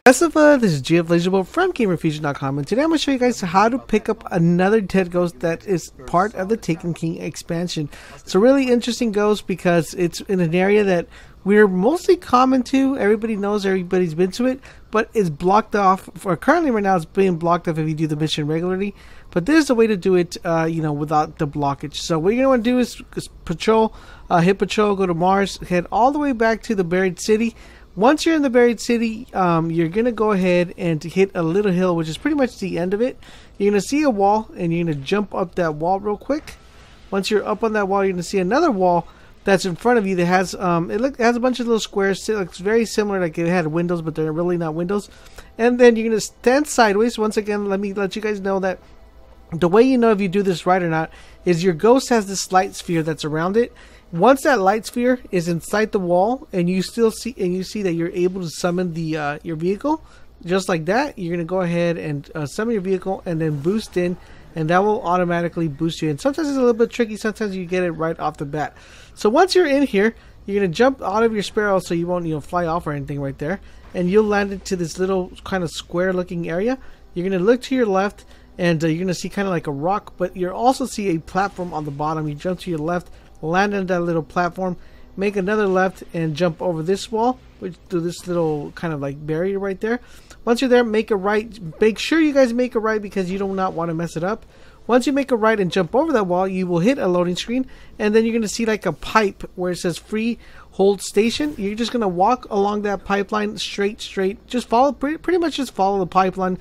This is Consumable from GamerFusion.com, and today I'm going to show you guys how to pick up another dead ghost that is part of the Taken King expansion. It's a really interesting ghost because it's in an area that we're mostly common to. Everybody knows, everybody's been to it, but it's blocked off. Currently right now it's being blocked off if you do the mission regularly, but there's a way to do it without the blockage. So what you're going to want to do is patrol, hit patrol, go to Mars, head all the way back to the buried city. Once you're in the buried city, you're going to go ahead and hit a little hill, which is pretty much the end of it. You're going to see a wall, and you're going to jump up that wall real quick. Once you're up on that wall, you're going to see another wall that's in front of you that has it has a bunch of little squares. It looks very similar, like it had windows, but they're really not windows. And then you're going to stand sideways. Once again, let me let you guys know that the way you know if you do this right or not is your ghost has this light sphere that's around it. Once that light sphere is inside the wall, and you see that you're able to summon the your vehicle, just like that, you're gonna go ahead and summon your vehicle and then boost in, and that will automatically boost you in. Sometimes it's a little bit tricky. Sometimes you get it right off the bat. So once you're in here, you're gonna jump out of your sparrow so you won't fly off or anything right there, and you'll land into this little kind of square-looking area. You're gonna look to your left, and you're gonna see kind of like a rock, but you'll also see a platform on the bottom. You jump to your left, land on that little platform, make another left, and jump over this wall, which through this little kind of like barrier right there. Once you're there, make a right. Make sure you guys make a right because you do not want to mess it up. Once you make a right and jump over that wall, you will hit a loading screen, and then you're going to see like a pipe where it says free hold station. You're just going to walk along that pipeline straight. Just follow, pretty much just follow the pipeline,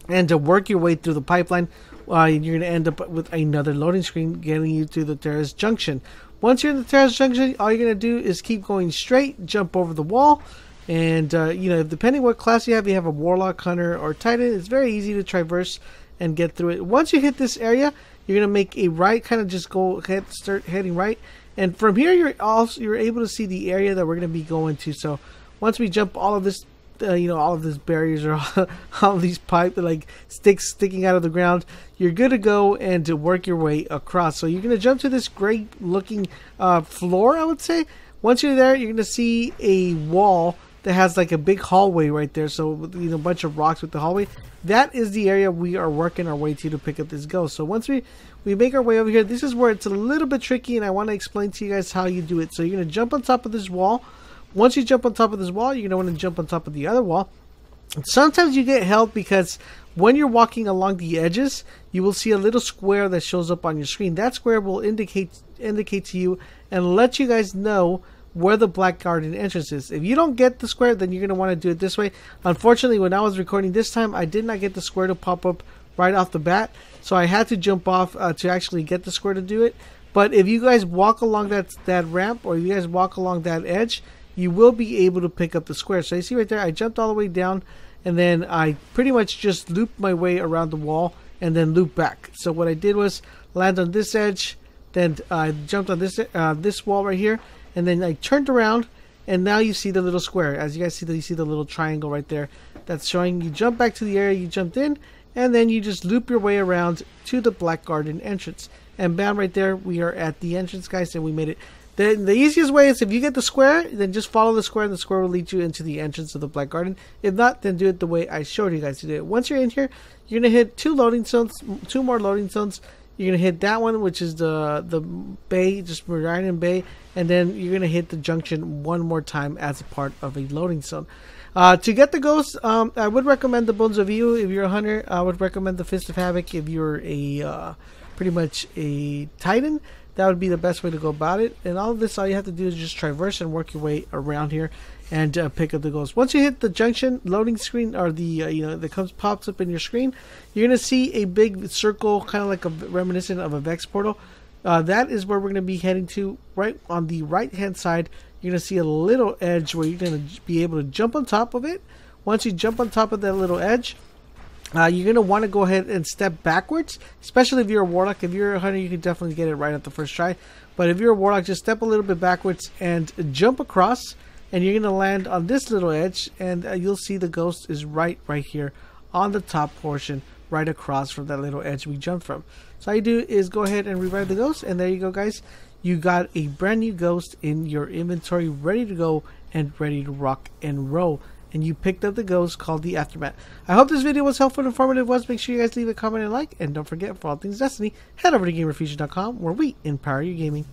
and to work your way through the pipeline. You're going to end up with another loading screen getting you to the terrace junction. Once you're in the terrace junction, all you're going to do is keep going straight, jump over the wall, and depending what class you have a warlock, hunter, or titan. It's very easy to traverse and get through it. Once you hit this area, you're going to make a right, kind of just go ahead, start heading right, and from here you're able to see the area that we're going to be going to. So once we jump all of this, all of these barriers or all of these pipe like sticks sticking out of the ground, you're good to go and to work your way across. So you're going to jump to this great looking floor, I would say. Once you're there, you're going to see a wall that has like a big hallway right there. So a bunch of rocks with the hallway. That is the area we are working our way to pick up this ghost. So once we make our way over here, this is where it's a little bit tricky, and I want to explain to you guys how you do it. So you're going to jump on top of this wall. Once you jump on top of this wall, you're going to want to jump on top of the other wall. Sometimes you get help because when you're walking along the edges, you will see a little square that shows up on your screen. That square will indicate to you and let you guys know where the Black Garden entrance is. If you don't get the square, then you're going to want to do it this way. Unfortunately, when I was recording this time, I did not get the square to pop up right off the bat, so I had to jump off to actually get the square to do it. But if you guys walk along that ramp, or you guys walk along that edge, you will be able to pick up the square. So you see right there, I jumped all the way down, and then I pretty much just looped my way around the wall and then looped back. So what I did was land on this edge, then I jumped on this wall right here, and then I turned around, and now you see the little square. As you guys see, you see the little triangle right there that's showing you jump back to the area you jumped in, and then you just loop your way around to the Black Garden entrance. And bam, right there, we are at the entrance, guys, and we made it. The easiest way is if you get the square, then just follow the square, and the square will lead you into the entrance of the Black Garden. If not, then do it the way I showed you guys to do it. Once you're in here, you're going to hit two more loading zones. You're going to hit that one, which is the bay, just Meridian Bay, and then you're going to hit the junction one more time as a part of a loading zone. To get the ghost, I would recommend the Bones of You if you're a hunter. I would recommend the Fist of Havoc if you're a pretty much a titan. That would be the best way to go about it. And all of this, all you have to do is just traverse and work your way around here and pick up the ghost. Once you hit the junction loading screen, or the that pops up in your screen, you're gonna see a big circle, kind of like a reminiscent of a Vex portal. That is where we're gonna be heading to. Right on the right hand side, you're gonna see a little edge where you're gonna be able to jump on top of it. Once you jump on top of that little edge, you're going to want to go ahead and step backwards, especially if you're a warlock. If you're a hunter, you can definitely get it right at the first try. But if you're a warlock, just step a little bit backwards and jump across, and you're going to land on this little edge, and you'll see the ghost is right here on the top portion, right across from that little edge we jumped from. So all you do is go ahead and revive the ghost, and there you go, guys. You got a brand new ghost in your inventory, ready to go and ready to rock and roll. and you picked up the ghost called the Aftermath. I hope this video was helpful and informative. Make sure you guys leave a comment and like, and don't forget, for all things Destiny, head over to GamerFusion.com where we empower your gaming.